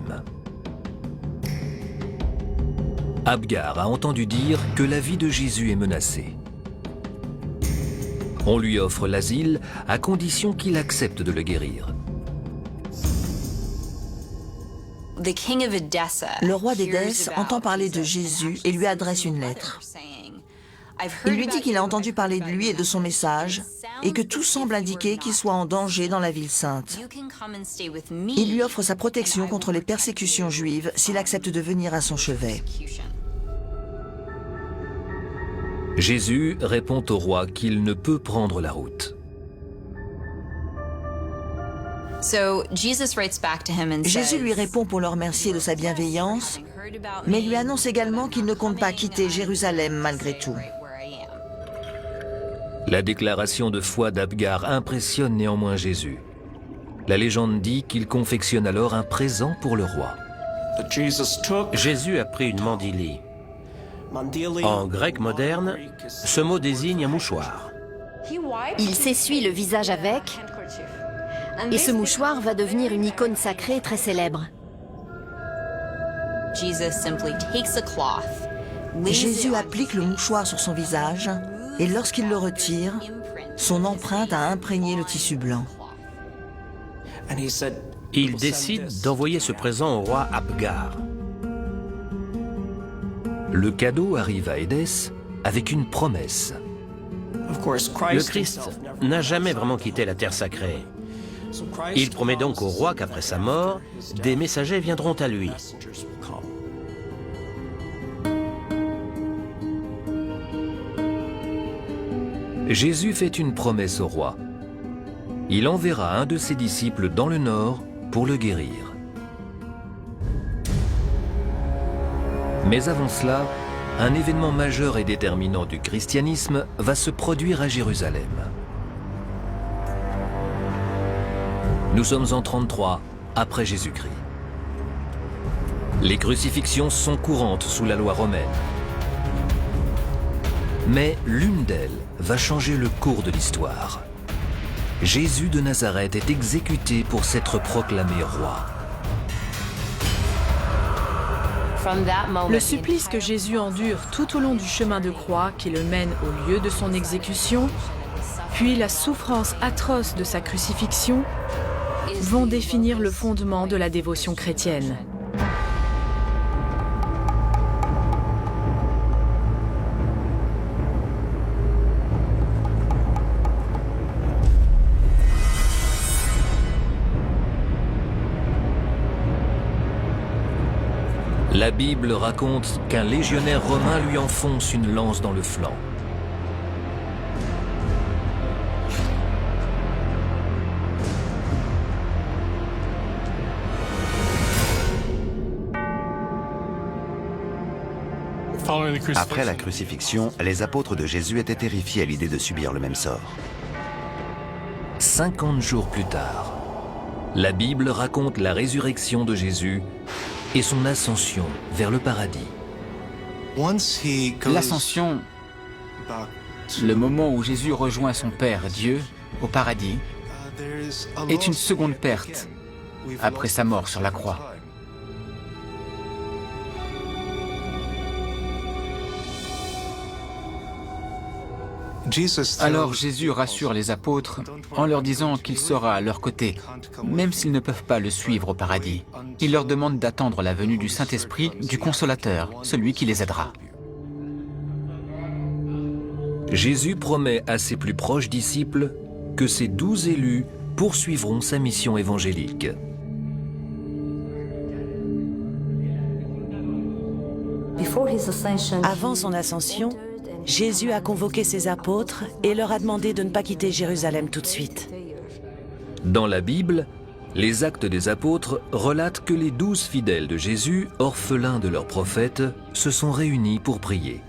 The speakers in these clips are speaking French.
Jérusalem. Abgar a entendu dire que la vie de Jésus est menacée. On lui offre l'asile à condition qu'il accepte de le guérir. Le roi d'Édesse entend parler de Jésus et lui adresse une lettre. Il lui dit qu'il a entendu parler de lui et de son message et que tout semble indiquer qu'il soit en danger dans la ville sainte. Il lui offre sa protection contre les persécutions juives s'il accepte de venir à son chevet. Jésus répond au roi qu'il ne peut prendre la route. Jésus lui répond pour le remercier de sa bienveillance, mais lui annonce également qu'il ne compte pas quitter Jérusalem malgré tout. La déclaration de foi d'Abgar impressionne néanmoins Jésus. La légende dit qu'il confectionne alors un présent pour le roi. Jésus a pris une mandilie. En grec moderne, ce mot désigne un mouchoir. Il s'essuie le visage avec, et ce mouchoir va devenir une icône sacrée très célèbre. Jésus applique le mouchoir sur son visage et lorsqu'il le retire, son empreinte a imprégné le tissu blanc. Il décide d'envoyer ce présent au roi Abgar. Le cadeau arrive à Édesse avec une promesse. Le Christ n'a jamais vraiment quitté la terre sacrée. Il promet donc au roi qu'après sa mort, des messagers viendront à lui. Jésus fait une promesse au roi. Il enverra un de ses disciples dans le nord pour le guérir. Mais avant cela, un événement majeur et déterminant du christianisme va se produire à Jérusalem. Nous sommes en 33 après Jésus-Christ. Les crucifixions sont courantes sous la loi romaine. Mais l'une d'elles va changer le cours de l'histoire. Jésus de Nazareth est exécuté pour s'être proclamé roi. Le supplice que Jésus endure tout au long du chemin de croix qui le mène au lieu de son exécution, puis la souffrance atroce de sa crucifixion, vont définir le fondement de la dévotion chrétienne. La Bible raconte qu'un légionnaire romain lui enfonce une lance dans le flanc. Après la crucifixion, les apôtres de Jésus étaient terrifiés à l'idée de subir le même sort. 50 jours plus tard, la Bible raconte la résurrection de Jésus et son ascension vers le paradis. L'ascension, le moment où Jésus rejoint son Père Dieu au paradis, est une seconde perte après sa mort sur la croix. Alors Jésus rassure les apôtres en leur disant qu'il sera à leur côté, même s'ils ne peuvent pas le suivre au paradis. Il leur demande d'attendre la venue du Saint-Esprit, du Consolateur, celui qui les aidera. Jésus promet à ses plus proches disciples que ses 12 élus poursuivront sa mission évangélique. Avant son ascension, Jésus a convoqué ses apôtres et leur a demandé de ne pas quitter Jérusalem tout de suite. Dans la Bible, les Actes des Apôtres relatent que les 12 fidèles de Jésus, orphelins de leur prophète, se sont réunis pour prier.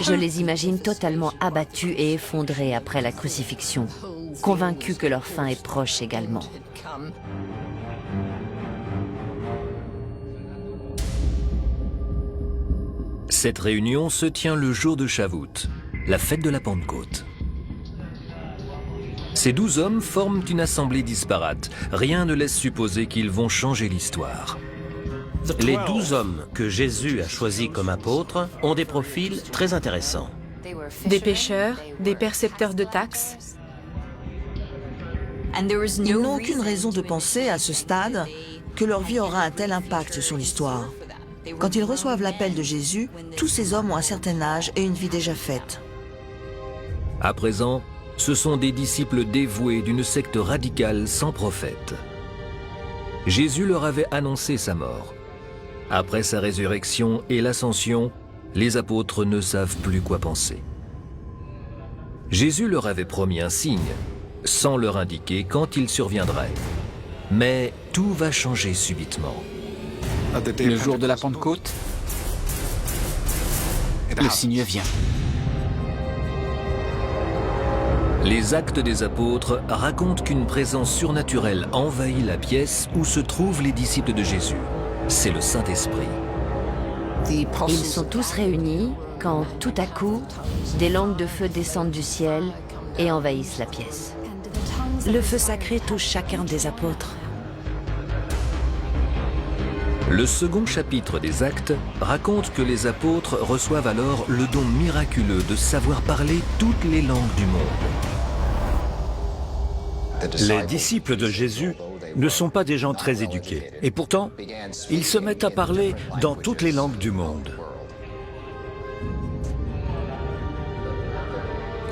Je les imagine totalement abattus et effondrés après la crucifixion, convaincus que leur fin est proche également. Cette réunion se tient le jour de Shavuot, la fête de la Pentecôte. Ces 12 hommes forment une assemblée disparate. Rien ne laisse supposer qu'ils vont changer l'histoire. Les 12 hommes que Jésus a choisis comme apôtres ont des profils très intéressants. Des pêcheurs, des percepteurs de taxes. Ils n'ont aucune raison de penser à ce stade que leur vie aura un tel impact sur l'histoire. Quand ils reçoivent l'appel de Jésus, tous ces hommes ont un certain âge et une vie déjà faite. À présent, ce sont des disciples dévoués d'une secte radicale sans prophète. Jésus leur avait annoncé sa mort. Après sa résurrection et l'ascension, les apôtres ne savent plus quoi penser. Jésus leur avait promis un signe, sans leur indiquer quand il surviendrait. Mais tout va changer subitement. Le jour de la Pentecôte, le signe vient. Les Actes des Apôtres racontent qu'une présence surnaturelle envahit la pièce où se trouvent les disciples de Jésus. C'est le Saint-Esprit. Ils sont tous réunis quand, tout à coup, des langues de feu descendent du ciel et envahissent la pièce. Le feu sacré touche chacun des apôtres. Le second chapitre des Actes raconte que les apôtres reçoivent alors le don miraculeux de savoir parler toutes les langues du monde. Les disciples de Jésus ne sont pas des gens très éduqués. Et pourtant, ils se mettent à parler dans toutes les langues du monde.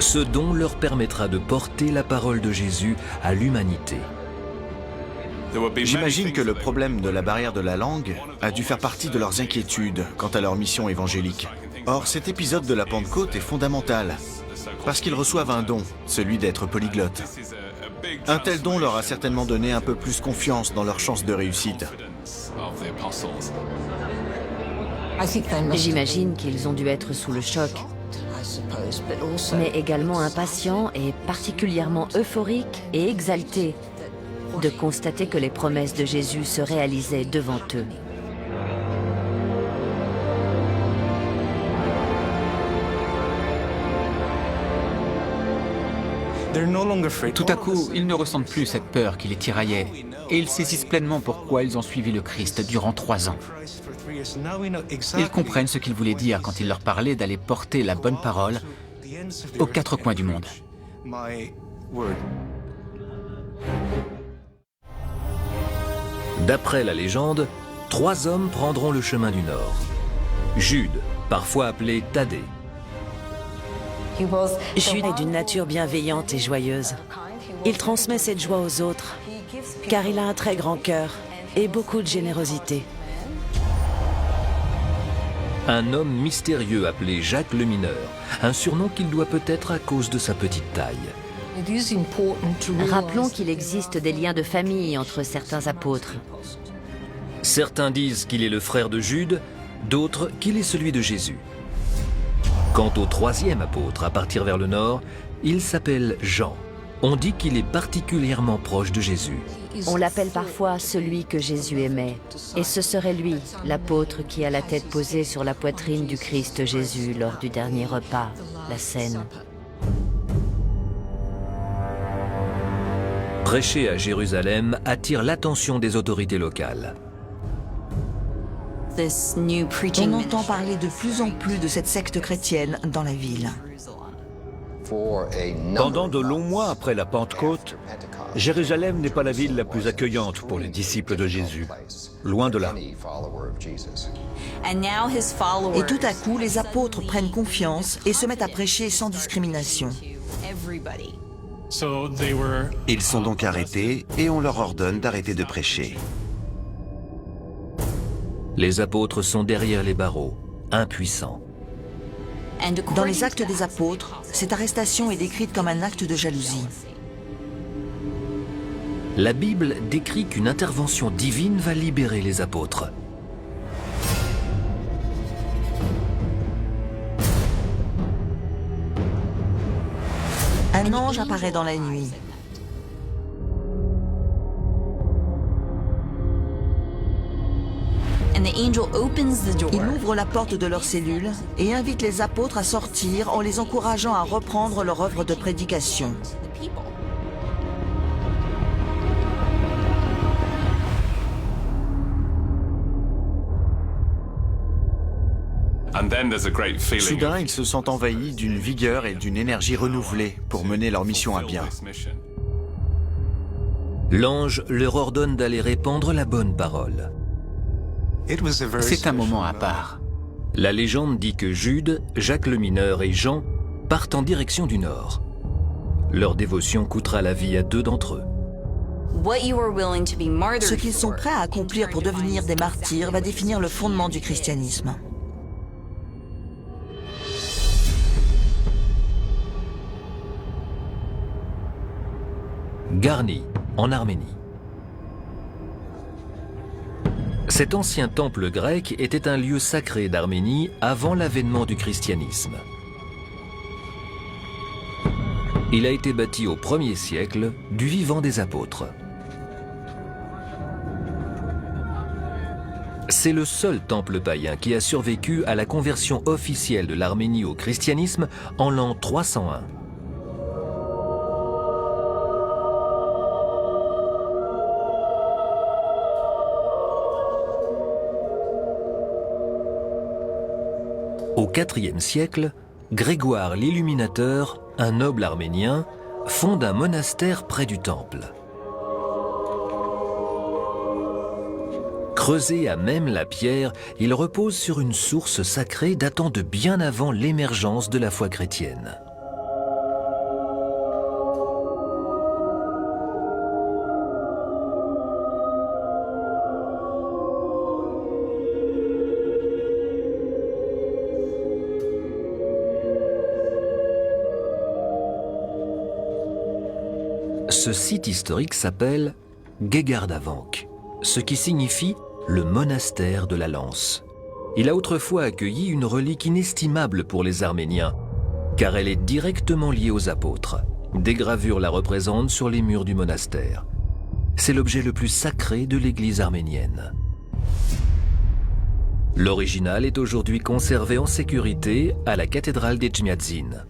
Ce don leur permettra de porter la parole de Jésus à l'humanité. J'imagine que le problème de la barrière de la langue a dû faire partie de leurs inquiétudes quant à leur mission évangélique. Or, cet épisode de la Pentecôte est fondamental, parce qu'ils reçoivent un don, celui d'être polyglottes. Un tel don leur a certainement donné un peu plus confiance dans leurs chances de réussite. J'imagine qu'ils ont dû être sous le choc, mais également impatients et particulièrement euphoriques et exaltés de constater que les promesses de Jésus se réalisaient devant eux. Tout à coup, ils ne ressentent plus cette peur qui les tiraillait et ils saisissent pleinement pourquoi ils ont suivi le Christ durant 3 ans. Ils comprennent ce qu'il voulait dire quand il leur parlait d'aller porter la bonne parole aux 4 coins du monde. D'après la légende, 3 hommes prendront le chemin du Nord. Jude, parfois appelé Thaddée. Jude est d'une nature bienveillante et joyeuse. Il transmet cette joie aux autres, car il a un très grand cœur et beaucoup de générosité. Un homme mystérieux appelé Jacques le Mineur, un surnom qu'il doit peut-être à cause de sa petite taille. Rappelons qu'il existe des liens de famille entre certains apôtres. Certains disent qu'il est le frère de Jude, d'autres qu'il est celui de Jésus. Quant au 3e apôtre à partir vers le nord, il s'appelle Jean. On dit qu'il est particulièrement proche de Jésus. On l'appelle parfois celui que Jésus aimait. Et ce serait lui, l'apôtre qui a la tête posée sur la poitrine du Christ Jésus lors du dernier repas, la scène. Prêcher à Jérusalem attire l'attention des autorités locales. On entend parler de plus en plus de cette secte chrétienne dans la ville. Pendant de longs mois après la Pentecôte, Jérusalem n'est pas la ville la plus accueillante pour les disciples de Jésus. Loin de là. Et tout à coup, les apôtres prennent confiance et se mettent à prêcher sans discrimination. Ils sont donc arrêtés et on leur ordonne d'arrêter de prêcher. Les apôtres sont derrière les barreaux, impuissants. Dans les Actes des Apôtres, cette arrestation est décrite comme un acte de jalousie. La Bible décrit qu'une intervention divine va libérer les apôtres. Un ange apparaît dans la nuit. Il ouvre la porte de leur cellule et invite les apôtres à sortir en les encourageant à reprendre leur œuvre de prédication. Soudain, ils se sentent envahis d'une vigueur et d'une énergie renouvelée pour mener leur mission à bien. L'ange leur ordonne d'aller répandre la bonne parole. C'est un moment à part. La légende dit que Jude, Jacques le mineur et Jean partent en direction du nord. Leur dévotion coûtera la vie à 2 d'entre eux. Ce qu'ils sont prêts à accomplir pour devenir des martyrs va définir le fondement du christianisme. Garni, en Arménie. Cet ancien temple grec était un lieu sacré d'Arménie avant l'avènement du christianisme. Il a été bâti au 1er siècle du vivant des apôtres. C'est le seul temple païen qui a survécu à la conversion officielle de l'Arménie au christianisme en l'an 301. Au IVe siècle, Grégoire l'Illuminateur, un noble arménien, fonde un monastère près du temple. Creusé à même la pierre, il repose sur une source sacrée datant de bien avant l'émergence de la foi chrétienne. Ce site historique s'appelle Gegardavank, ce qui signifie le monastère de la lance. Il a autrefois accueilli une relique inestimable pour les Arméniens, car elle est directement liée aux apôtres. Des gravures la représentent sur les murs du monastère. C'est l'objet le plus sacré de l'église arménienne. L'original est aujourd'hui conservé en sécurité à la cathédrale d'Etchmiadzin.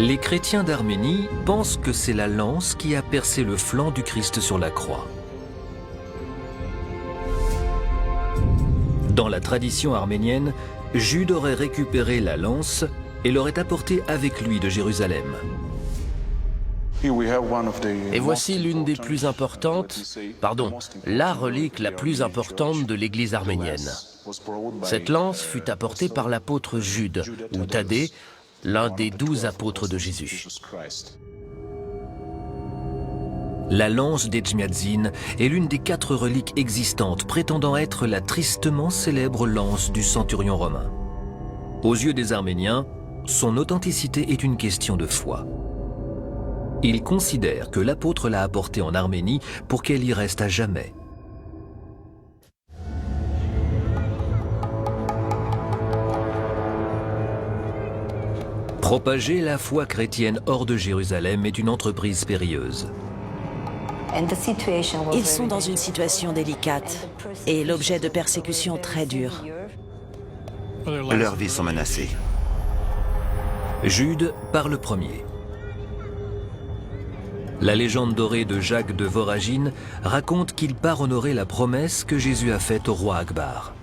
Les chrétiens d'Arménie pensent que c'est la lance qui a percé le flanc du Christ sur la croix. Dans la tradition arménienne, Jude aurait récupéré la lance et l'aurait apportée avec lui de Jérusalem. Et voici l'une des plus importantes, la relique la plus importante de l'église arménienne. Cette lance fut apportée par l'apôtre Jude, ou Thaddée, l'un des 12 apôtres de Jésus. La lance d'Etchmiadzin est l'une des 4 reliques existantes prétendant être la tristement célèbre lance du centurion romain. Aux yeux des Arméniens, son authenticité est une question de foi. Ils considèrent que l'apôtre l'a apportée en Arménie pour qu'elle y reste à jamais. Propager la foi chrétienne hors de Jérusalem est une entreprise périlleuse. Ils sont dans une situation délicate et l'objet de persécutions très dures. Leurs vies sont menacées. Jude parle premier. La légende dorée de Jacques de Voragine raconte qu'il part honorer la promesse que Jésus a faite au roi Akbar.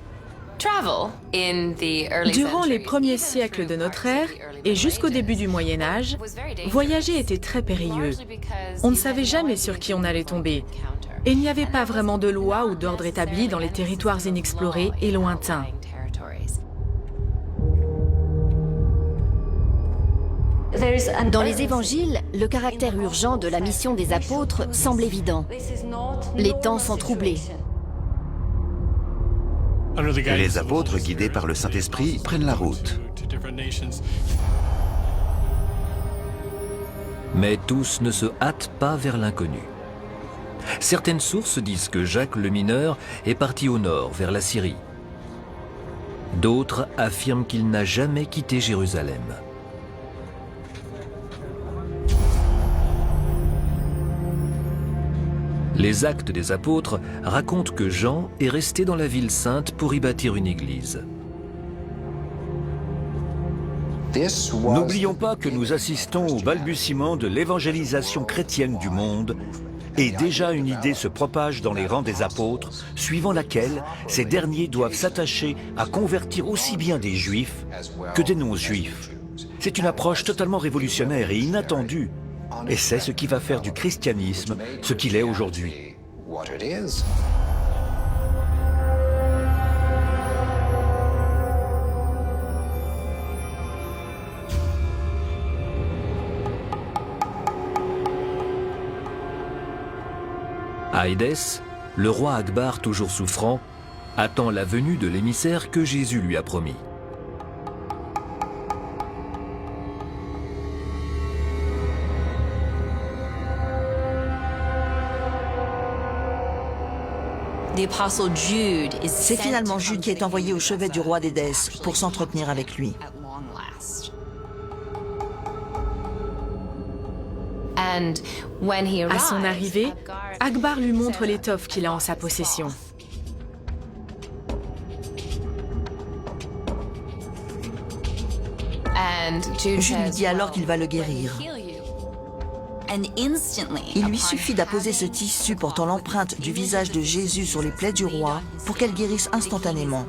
Durant les premiers siècles de notre ère et jusqu'au début du Moyen Âge, voyager était très périlleux. On ne savait jamais sur qui on allait tomber. Et il n'y avait pas vraiment de loi ou d'ordre établi dans les territoires inexplorés et lointains. Dans les évangiles, le caractère urgent de la mission des apôtres semble évident. Les temps sont troublés. Les apôtres, guidés par le Saint-Esprit, prennent la route. Mais tous ne se hâtent pas vers l'inconnu. Certaines sources disent que Jacques le mineur est parti au nord, vers la Syrie. D'autres affirment qu'il n'a jamais quitté Jérusalem. Les Actes des Apôtres racontent que Jean est resté dans la ville sainte pour y bâtir une église. N'oublions pas que nous assistons au balbutiement de l'évangélisation chrétienne du monde et déjà une idée se propage dans les rangs des apôtres, suivant laquelle ces derniers doivent s'attacher à convertir aussi bien des juifs que des non-juifs. C'est une approche totalement révolutionnaire et inattendue, et c'est ce qui va faire du christianisme ce qu'il est aujourd'hui. À Édesse, le roi Akbar, toujours souffrant, attend la venue de l'émissaire que Jésus lui a promis. C'est finalement Jude qui est envoyé au chevet du roi d'Édesse pour s'entretenir avec lui. À son arrivée, Akbar lui montre l'étoffe qu'il a en sa possession. Jude lui dit alors qu'il va le guérir. Il lui suffit d'apposer ce tissu portant l'empreinte du visage de Jésus sur les plaies du roi pour qu'elle guérisse instantanément.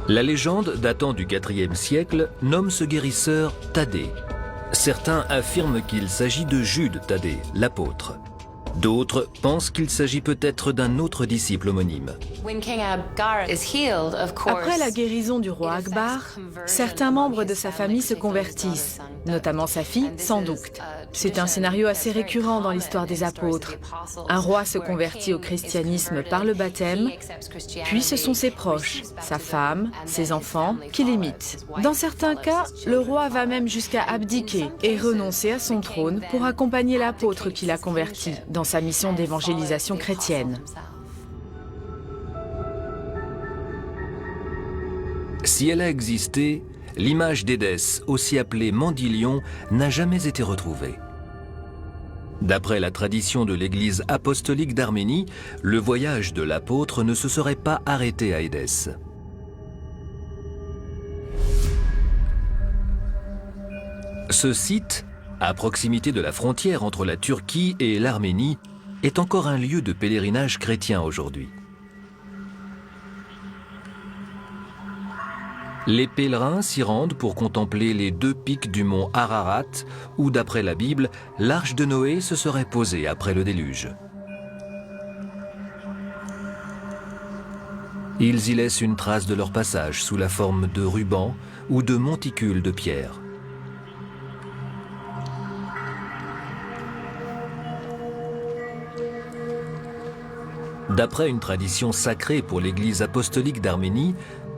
La légende, datant du IVe siècle, nomme ce guérisseur Thaddée. Certains affirment qu'il s'agit de Jude Thaddée, l'apôtre. D'autres pensent qu'il s'agit peut-être d'un autre disciple homonyme. Après la guérison du roi Akbar, certains membres de sa famille se convertissent, notamment sa fille, sans doute. C'est un scénario assez récurrent dans l'histoire des apôtres. Un roi se convertit au christianisme par le baptême, puis ce sont ses proches, sa femme, ses enfants, qui l'imitent. Dans certains cas, le roi va même jusqu'à abdiquer et renoncer à son trône pour accompagner l'apôtre qui l'a converti dans sa mission d'évangélisation chrétienne. Si elle a existé, l'image d'Édesse, aussi appelée Mandylion, n'a jamais été retrouvée. D'après la tradition de l'Église apostolique d'Arménie, le voyage de l'apôtre ne se serait pas arrêté à Édesse. Ce site, à proximité de la frontière entre la Turquie et l'Arménie, est encore un lieu de pèlerinage chrétien aujourd'hui. Les pèlerins s'y rendent pour contempler les deux pics du mont Ararat, où, d'après la Bible, l'arche de Noé se serait posée après le déluge. Ils y laissent une trace de leur passage sous la forme de rubans ou de monticules de pierre. D'après une tradition sacrée pour l'Église apostolique d'Arménie,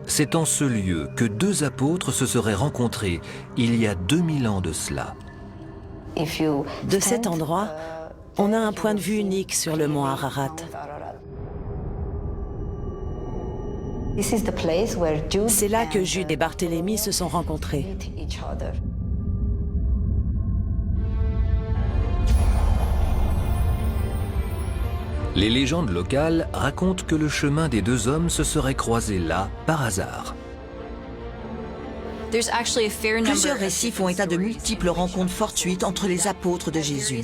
c'est en ce lieu que deux apôtres se seraient rencontrés il y a 2000 ans de cela. De cet endroit, on a un point de vue unique sur le mont Ararat. C'est là que Jude et Barthélemy se sont rencontrés. Les légendes locales racontent que le chemin des deux hommes se serait croisé là par hasard. Plusieurs récits font état de multiples rencontres fortuites entre les apôtres de Jésus.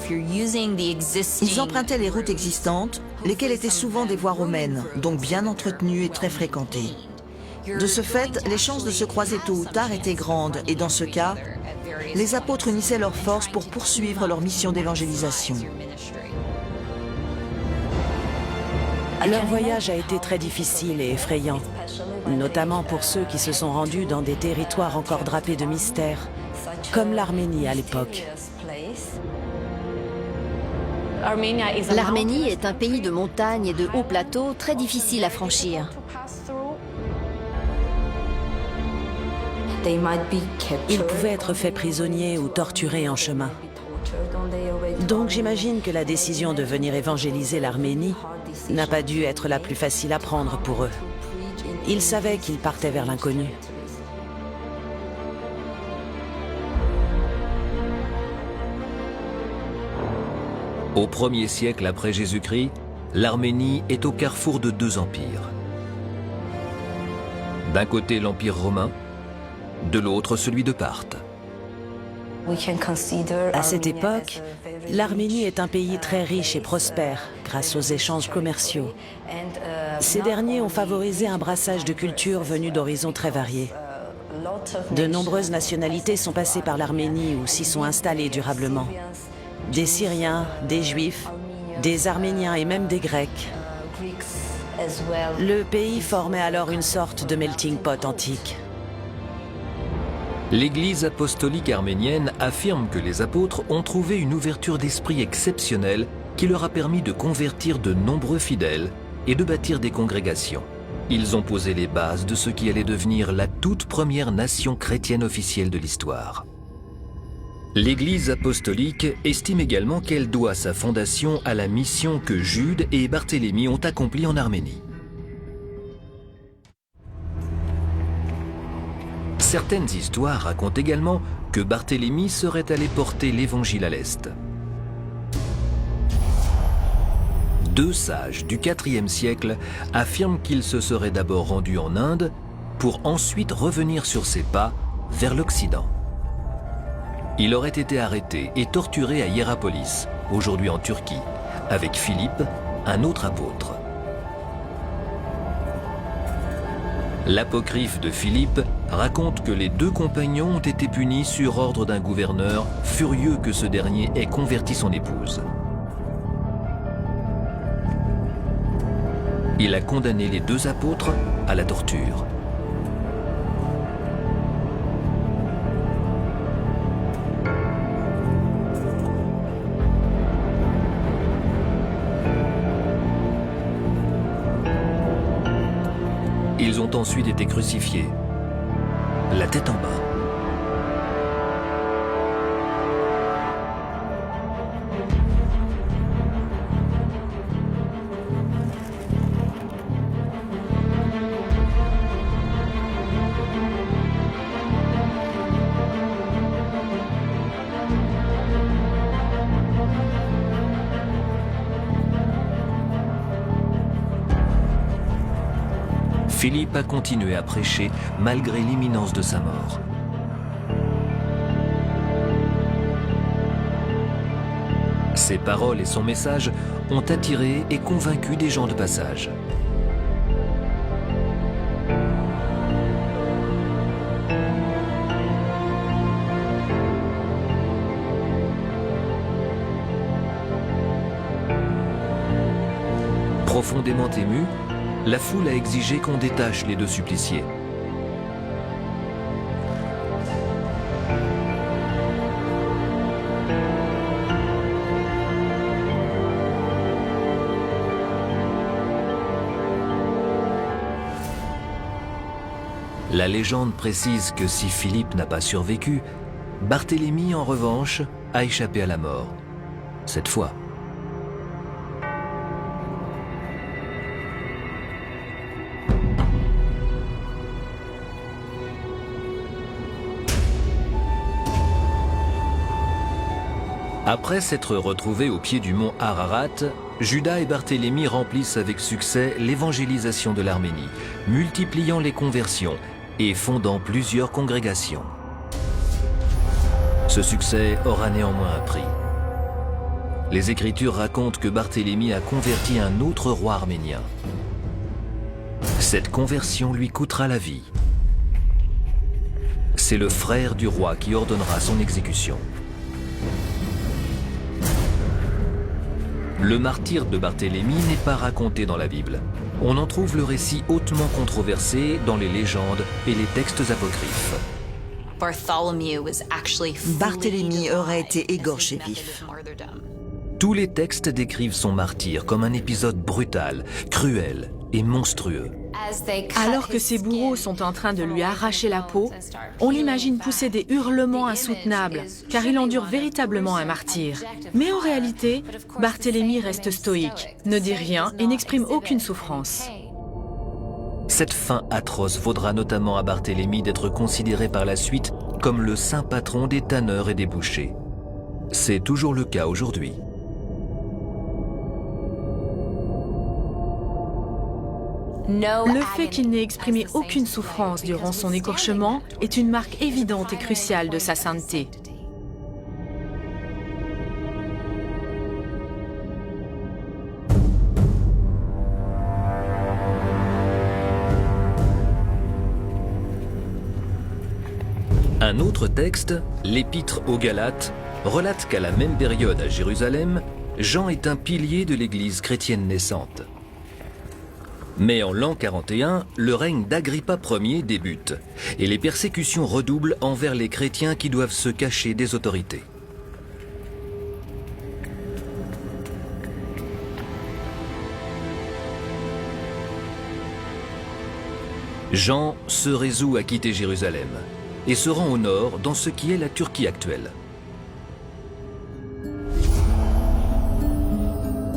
Ils empruntaient les routes existantes, lesquelles étaient souvent des voies romaines, donc bien entretenues et très fréquentées. De ce fait, les chances de se croiser tôt ou tard étaient grandes, et dans ce cas, les apôtres unissaient leurs forces pour poursuivre leur mission d'évangélisation. Leur voyage a été très difficile et effrayant, notamment pour ceux qui se sont rendus dans des territoires encore drapés de mystères, comme l'Arménie à l'époque. L'Arménie est un pays de montagnes et de hauts plateaux très difficile à franchir. Ils pouvaient être faits prisonniers ou torturés en chemin. Donc j'imagine que la décision de venir évangéliser l'Arménie n'a pas dû être la plus facile à prendre pour eux. Ils savaient qu'ils partaient vers l'inconnu. Au 1er siècle après Jésus-Christ, l'Arménie est au carrefour de deux empires. D'un côté l'Empire romain, de l'autre celui de Parthe. À cette époque, l'Arménie est un pays très riche et prospère grâce aux échanges commerciaux. Ces derniers ont favorisé un brassage de cultures venues d'horizons très variés. De nombreuses nationalités sont passées par l'Arménie ou s'y sont installées durablement. Des Syriens, des Juifs, des Arméniens et même des Grecs. Le pays formait alors une sorte de melting pot antique. L'Église apostolique arménienne affirme que les apôtres ont trouvé une ouverture d'esprit exceptionnelle qui leur a permis de convertir de nombreux fidèles et de bâtir des congrégations. Ils ont posé les bases de ce qui allait devenir la toute première nation chrétienne officielle de l'histoire. L'Église apostolique estime également qu'elle doit sa fondation à la mission que Jude et Barthélemy ont accomplie en Arménie. Certaines histoires racontent également que Barthélemy serait allé porter l'évangile à l'Est. Deux sages du IVe siècle affirment qu'il se serait d'abord rendu en Inde pour ensuite revenir sur ses pas vers l'Occident. Il aurait été arrêté et torturé à Hiérapolis, aujourd'hui en Turquie, avec Philippe, un autre apôtre. L'apocryphe de Philippe raconte que les deux compagnons ont été punis sur ordre d'un gouverneur, furieux que ce dernier ait converti son épouse. Il a condamné les deux apôtres à la torture. Ils ont ensuite été crucifiés, la tête en bas. Philippe a continué à prêcher malgré l'imminence de sa mort. Ses paroles et son message ont attiré et convaincu des gens de passage. Profondément ému, la foule a exigé qu'on détache les deux suppliciés. La légende précise que si Philippe n'a pas survécu, Barthélemy, en revanche, a échappé à la mort. Cette fois. Après s'être retrouvés au pied du mont Ararat, Judas et Barthélemy remplissent avec succès l'évangélisation de l'Arménie, multipliant les conversions et fondant plusieurs congrégations. Ce succès aura néanmoins un prix. Les Écritures racontent que Barthélemy a converti un autre roi arménien. Cette conversion lui coûtera la vie. C'est le frère du roi qui ordonnera son exécution. Le martyre de Barthélemy n'est pas raconté dans la Bible. On en trouve le récit hautement controversé dans les légendes et les textes apocryphes. Barthélemy aurait été égorgé vif. Tous les textes décrivent son martyre comme un épisode brutal, cruel et monstrueux. Alors que ses bourreaux sont en train de lui arracher la peau, on l'imagine pousser des hurlements insoutenables, car il endure véritablement un martyre. Mais en réalité, Barthélemy reste stoïque, ne dit rien et n'exprime aucune souffrance. Cette fin atroce vaudra notamment à Barthélemy d'être considéré par la suite comme le saint patron des tanneurs et des bouchers. C'est toujours le cas aujourd'hui. Le fait qu'il n'ait exprimé aucune souffrance durant son écorchement est une marque évidente et cruciale de sa sainteté. autre texte, l'Épître aux Galates, relate qu'à la même période à Jérusalem, Jean est un pilier de l'Église chrétienne naissante. Mais en l'an 41, le règne d'Agrippa Ier débute, et les persécutions redoublent envers les chrétiens qui doivent se cacher des autorités. Jean se résout à quitter Jérusalem et se rend au nord dans ce qui est la Turquie actuelle.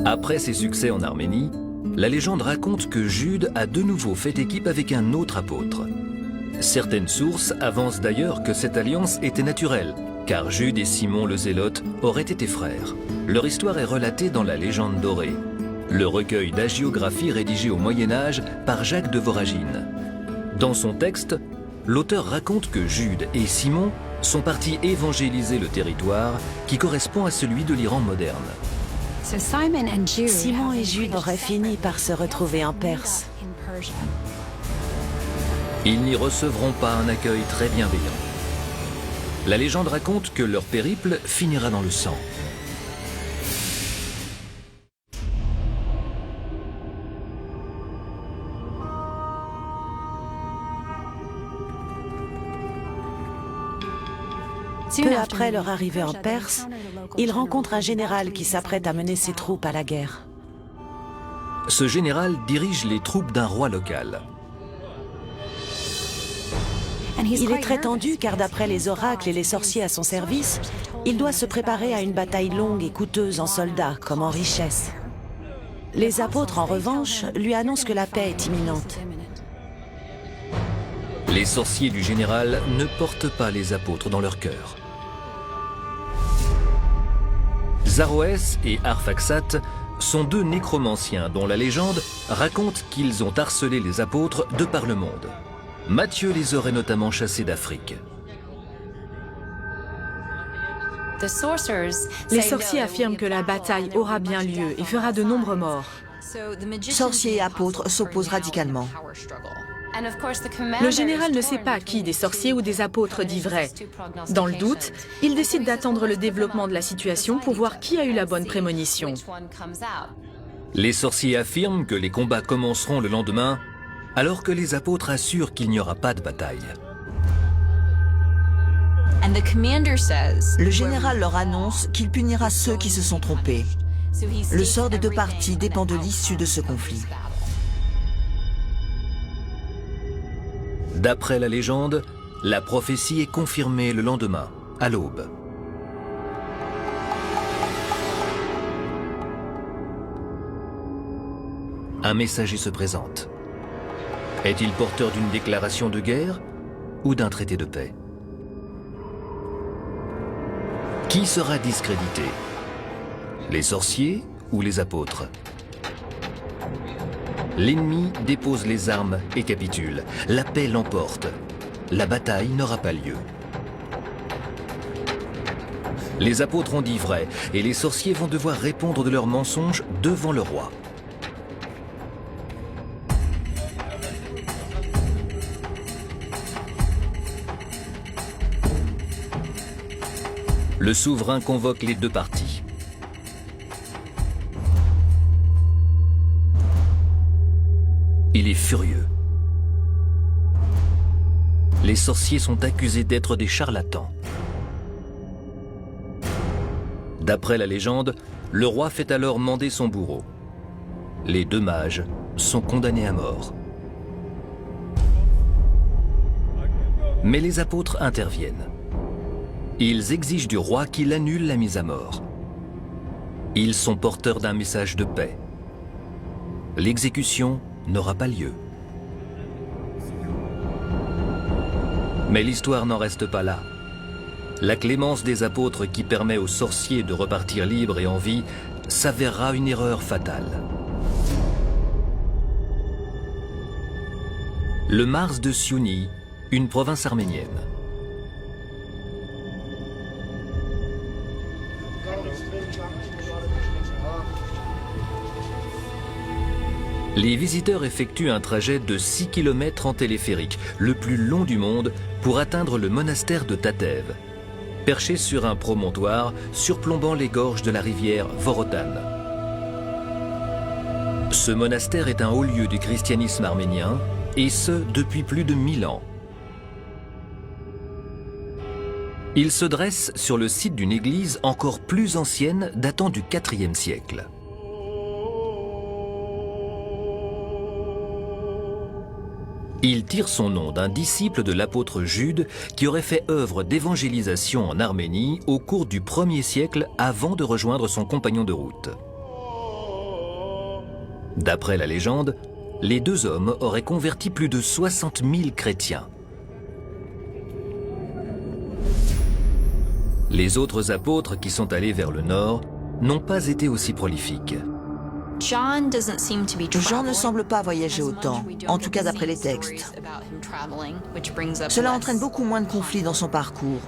Après ses succès en Arménie, la légende raconte que Jude a de nouveau fait équipe avec un autre apôtre. Certaines sources avancent d'ailleurs que cette alliance était naturelle, car Jude et Simon le Zélote auraient été frères. Leur histoire est relatée dans la Légende dorée, le recueil d'hagiographie rédigé au Moyen-Âge par Jacques de Voragine. Dans son texte, l'auteur raconte que Jude et Simon sont partis évangéliser le territoire qui correspond à celui de l'Iran moderne. Simon et Jude auraient fini par se retrouver en Perse. Ils n'y recevront pas un accueil très bienveillant. La légende raconte que leur périple finira dans le sang. Peu après leur arrivée en Perse, ils rencontrent un général qui s'apprête à mener ses troupes à la guerre. Ce général dirige les troupes d'un roi local. Il est très tendu car d'après les oracles et les sorciers à son service, il doit se préparer à une bataille longue et coûteuse en soldats comme en richesse. Les apôtres, en revanche, lui annoncent que la paix est imminente. Les sorciers du général ne portent pas les apôtres dans leur cœur. Zaroès et Arphaxad sont deux nécromanciens dont la légende raconte qu'ils ont harcelé les apôtres de par le monde. Matthieu les aurait notamment chassés d'Afrique. Les sorciers affirment que la bataille aura bien lieu et fera de nombreux morts. Sorciers et apôtres s'opposent radicalement. Le général ne sait pas qui des sorciers ou des apôtres dit vrai. Dans le doute, il décide d'attendre le développement de la situation pour voir qui a eu la bonne prémonition. Les sorciers affirment que les combats commenceront le lendemain, alors que les apôtres assurent qu'il n'y aura pas de bataille. Le général leur annonce qu'il punira ceux qui se sont trompés. Le sort des deux parties dépend de l'issue de ce conflit. D'après la légende, la prophétie est confirmée le lendemain, à l'aube. Un messager se présente. Est-il porteur d'une déclaration de guerre ou d'un traité de paix? Qui sera discrédité? Les sorciers ou les apôtres? L'ennemi dépose les armes et capitule. La paix l'emporte. La bataille n'aura pas lieu. Les apôtres ont dit vrai et les sorciers vont devoir répondre de leurs mensonges devant le roi. Le souverain convoque les deux parties. Il est furieux. Les sorciers sont accusés d'être des charlatans. D'après la légende, le roi fait alors mander son bourreau. Les deux mages sont condamnés à mort. Mais les apôtres interviennent. Ils exigent du roi qu'il annule la mise à mort. Ils sont porteurs d'un message de paix. L'exécution n'aura pas lieu. Mais l'histoire n'en reste pas là. La clémence des apôtres qui permet aux sorciers de repartir libres et en vie s'avérera une erreur fatale. Le Mars de Siounie, une province arménienne. Les visiteurs effectuent un trajet de 6 km en téléphérique, le plus long du monde, pour atteindre le monastère de Tatev, perché sur un promontoire surplombant les gorges de la rivière Vorotan. Ce monastère est un haut lieu du christianisme arménien, et ce depuis plus de 1000 ans. Il se dresse sur le site d'une église encore plus ancienne datant du IVe siècle. Il tire son nom d'un disciple de l'apôtre Jude qui aurait fait œuvre d'évangélisation en Arménie au cours du 1er siècle avant de rejoindre son compagnon de route. D'après la légende, les deux hommes auraient converti plus de 60 000 chrétiens. Les autres apôtres qui sont allés vers le nord n'ont pas été aussi prolifiques. Jean ne semble pas voyager autant, en tout cas d'après les textes. Cela entraîne beaucoup moins de conflits dans son parcours.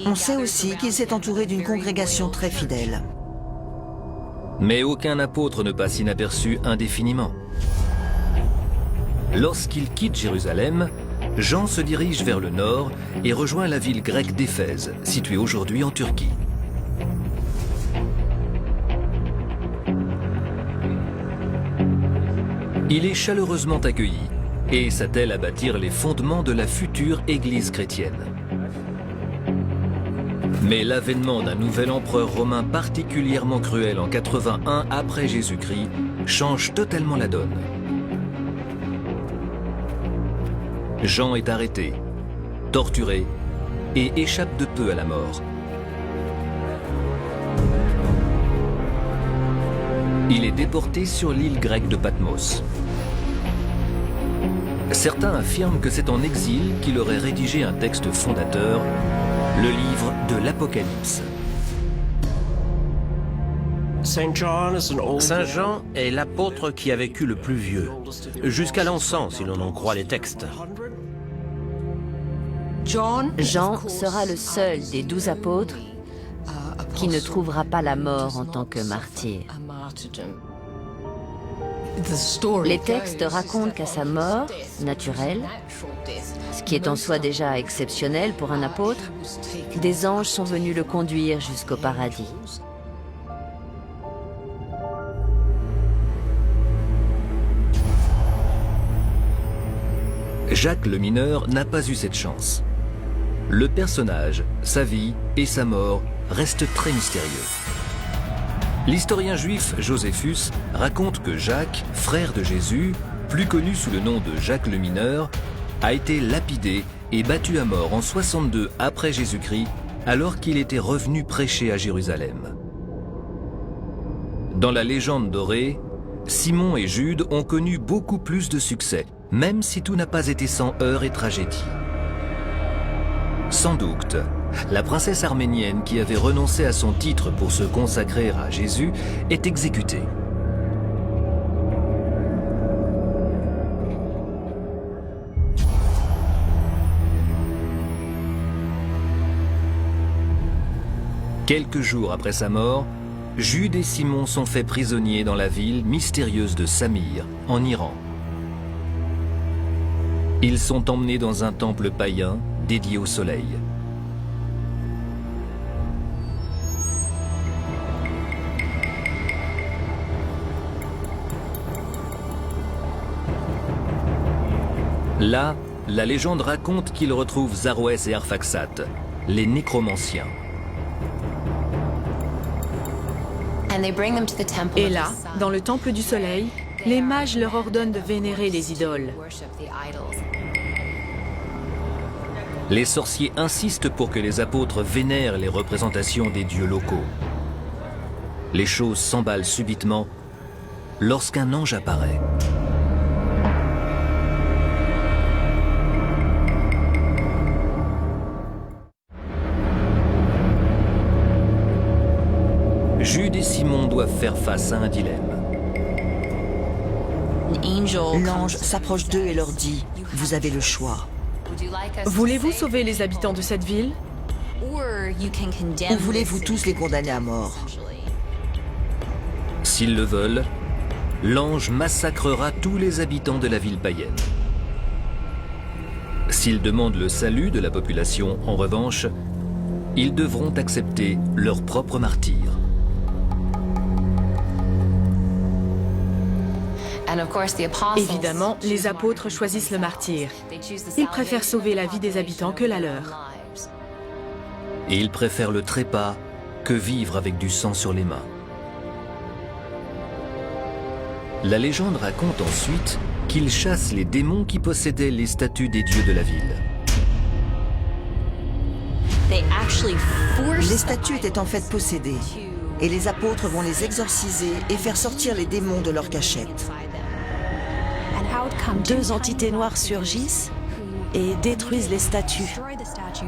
On sait aussi qu'il s'est entouré d'une congrégation très fidèle. Mais aucun apôtre ne passe inaperçu indéfiniment. Lorsqu'il quitte Jérusalem, Jean se dirige vers le nord et rejoint la ville grecque d'Éphèse, située aujourd'hui en Turquie. Il est chaleureusement accueilli et s'attelle à bâtir les fondements de la future Église chrétienne. Mais l'avènement d'un nouvel empereur romain particulièrement cruel en 81 après Jésus-Christ change totalement la donne. Jean est arrêté, torturé et échappe de peu à la mort. Il est déporté sur l'île grecque de Patmos. Certains affirment que c'est en exil qu'il aurait rédigé un texte fondateur, le livre de l'Apocalypse. Saint Jean est l'apôtre qui a vécu le plus vieux, jusqu'à l'an 100 si l'on en croit les textes. Jean sera le seul des 12 apôtres qui ne trouvera pas la mort en tant que martyr. Les textes racontent qu'à sa mort naturelle, ce qui est en soi déjà exceptionnel pour un apôtre, des anges sont venus le conduire jusqu'au paradis. Jacques le Mineur n'a pas eu cette chance. Le personnage, sa vie et sa mort restent très mystérieux. L'historien juif Joséphus raconte que Jacques, frère de Jésus, plus connu sous le nom de Jacques le Mineur, a été lapidé et battu à mort en 62 après Jésus-Christ, alors qu'il était revenu prêcher à Jérusalem. Dans la légende dorée, Simon et Jude ont connu beaucoup plus de succès, même si tout n'a pas été sans heurts et tragédies. Sans doute, la princesse arménienne qui avait renoncé à son titre pour se consacrer à Jésus est exécutée. Quelques jours après sa mort, Jude et Simon sont faits prisonniers dans la ville mystérieuse de Samir, en Iran. Ils sont emmenés dans un temple païen dédié au soleil. Là, la légende raconte qu'ils retrouvent Zarouès et Arphaxad, les nécromanciens. Et là, dans le temple du soleil, les mages leur ordonnent de vénérer les idoles. Les sorciers insistent pour que les apôtres vénèrent les représentations des dieux locaux. Les choses s'emballent subitement lorsqu'un ange apparaît. Jude et Simon doivent faire face à un dilemme. L'ange s'approche d'eux et leur dit « Vous avez le choix. Voulez-vous sauver les habitants de cette ville? Ou voulez-vous tous les condamner à mort ?» S'ils le veulent, l'ange massacrera tous les habitants de la ville païenne. S'ils demandent le salut de la population, en revanche, ils devront accepter leur propre martyr. Évidemment, les apôtres choisissent le martyr. Ils préfèrent sauver la vie des habitants que la leur. Et ils préfèrent le trépas que vivre avec du sang sur les mains. La légende raconte ensuite qu'ils chassent les démons qui possédaient les statues des dieux de la ville. Les statues étaient en fait possédées, et les apôtres vont les exorciser et faire sortir les démons de leur cachette. 2 entités noires surgissent et détruisent les statues,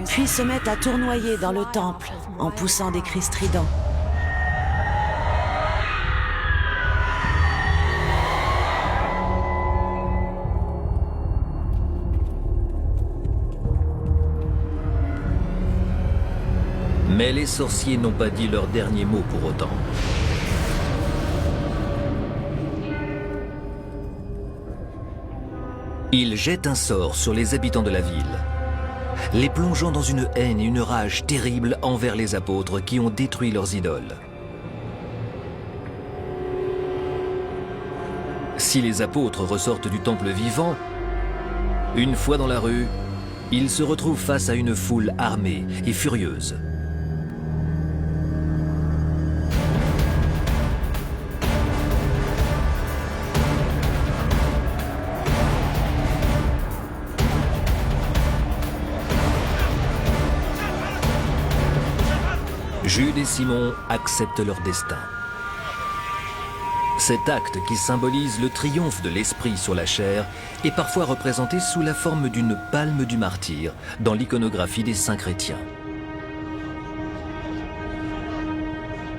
puis se mettent à tournoyer dans le temple en poussant des cris stridents. Mais les sorciers n'ont pas dit leur dernier mot pour autant. Ils jettent un sort sur les habitants de la ville, les plongeant dans une haine et une rage terribles envers les apôtres qui ont détruit leurs idoles. Si les apôtres ressortent du temple vivant, une fois dans la rue, ils se retrouvent face à une foule armée et furieuse. Jude et Simon acceptent leur destin. Cet acte qui symbolise le triomphe de l'esprit sur la chair est parfois représenté sous la forme d'une palme du martyr dans l'iconographie des saints chrétiens.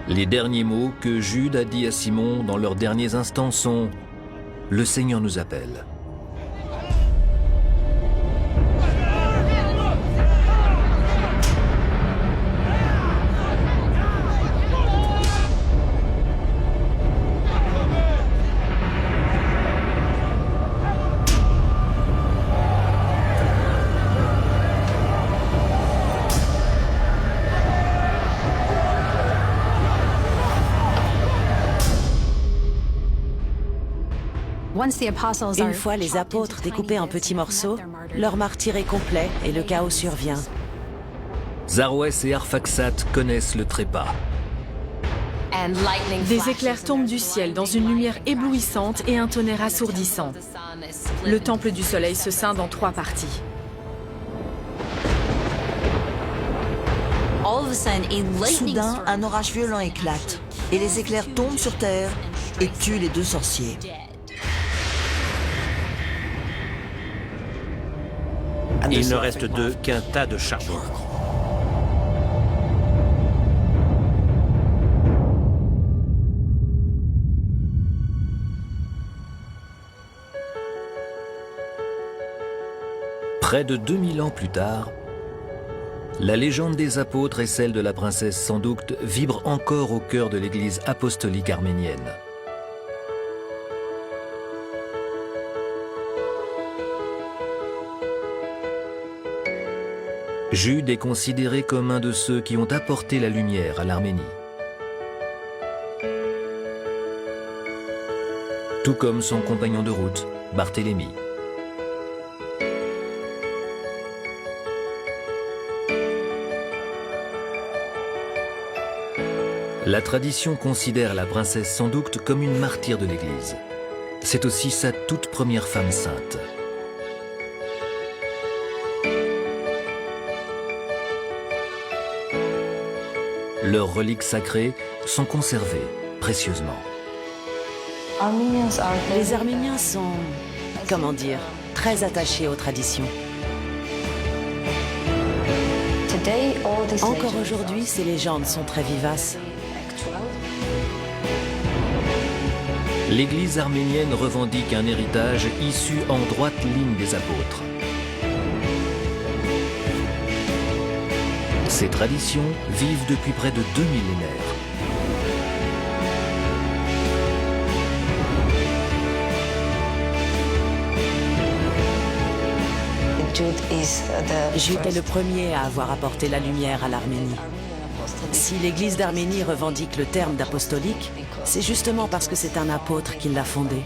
Les derniers mots que Jude a dit à Simon dans leurs derniers instants sont « Le Seigneur nous appelle ». Une fois les apôtres découpés en petits morceaux, leur martyr est complet et le chaos survient. Zaroès et Arphaxad connaissent le trépas. Des éclairs tombent du ciel dans une lumière éblouissante et un tonnerre assourdissant. Le temple du soleil se scinde en 3 parties. Soudain, un orage violent éclate, et les éclairs tombent sur terre et tuent les 2 sorciers. Il ne reste d'eux qu'un tas de charbon. Près de 2000 ans plus tard, la légende des apôtres et celle de la princesse Sandukt vibrent encore au cœur de l'Église apostolique arménienne. Jude est considéré comme un de ceux qui ont apporté la lumière à l'Arménie. Tout comme son compagnon de route, Barthélemy. La tradition considère la princesse Sandukt comme une martyre de l'Église. C'est aussi sa toute première femme sainte. Leurs reliques sacrées sont conservées précieusement. Les Arméniens sont, comment dire, très attachés aux traditions. Encore aujourd'hui, ces légendes sont très vivaces. L'Église arménienne revendique un héritage issu en droite ligne des apôtres. Ces traditions vivent depuis près de 2 millénaires. Jude est le premier à avoir apporté la lumière à l'Arménie. Si l'Église d'Arménie revendique le terme d'apostolique, c'est justement parce que c'est un apôtre qui l'a fondé.